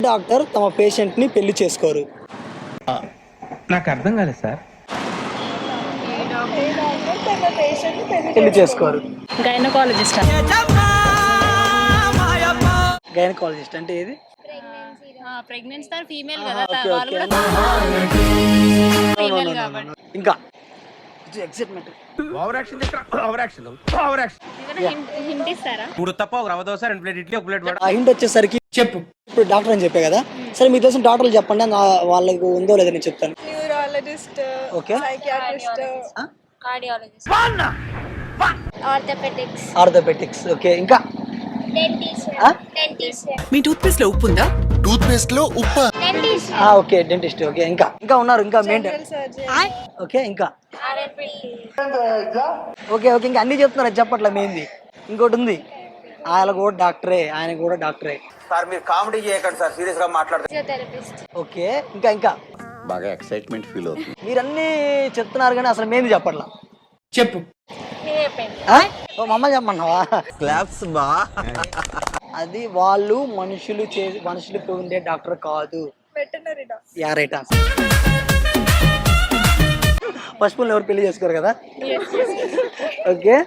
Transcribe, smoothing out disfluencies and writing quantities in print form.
Doctor తమ patient ని పెళ్లి చేసుకోరు. నాకు అర్థం కాలేదు సార్. పెళ్లి చేసుకోరు. గైనకాలజిస్ట్. గైనకాలజిస్ట్ అంటే ఏది? ప్రెగ్నెన్సీ తన ఫీమేల్ కదా, ఓకే, వాళ్ళు ఓకే. కూడా ఫీమేల్ కాబట్టి. ఇంకా excitement. Over action over action over action. Hint ఇస్తారా? 3 తప్ప ఒక రవ దోశ 2 ప్లేట్ ఇడ్లీ 1 ప్లేట్ వడ. ఆ హింట్ వచ్చేసరికి చెప్పు. ఇప్పుడు డాక్టర్ అని చెప్పే కదా, సరే మీకు తెలిసిన డాక్టర్లు చెప్పండి, వాళ్ళకు ఉందో లేదో నేను చెప్తాను. Neurologist, okay. Psychiatrist, cardiologist, orthopedics, orthopetics. Okay, ఇంకా డెంటిస్ట్, మీ టూత్ పేస్ట్ లో ఉప్పు ఉందా? టూత్ పేస్ట్ లో ఉప్పు. Dentist, okay, dentist. ఓకే, ఇంకా ఉన్నారు, ఇంకా మెయిన్. సర్జన్, ఓకే, ఇంకా ఆర్ఎంపీ, ఓకే, ఇంకా అన్ని చెప్తున్నారు, చెప్పట్లే మెయిన్ది. ఇంకోటి ఉంది, ఆయన కూడా డాక్టరే. సార్ మీరు కామెడీ చేయకండి సార్, సీరియస్ గా మాట్లాడుతున్నారు. ఫిజియోథెరపిస్ట్. ఓకే, ఇంకా బాగా ఎక్సైట్మెంట్ ఫీల్ అవుతుంది. మీరన్నీ చెప్తున్నారు కానీ అసలు మెయిన్ది చెప్పట్లా. చెప్పు. మా అమ్మ చెప్పమన్నావా? క్లాప్స్ బా. అది వాళ్ళు మనుషులు ఉండే డాక్టర్ కాదు. Veterinary doctor. Yeah, right answer. పసుపుల్ని ఎవరు పెళ్లి చేసుకోరు కదా. ఓకే,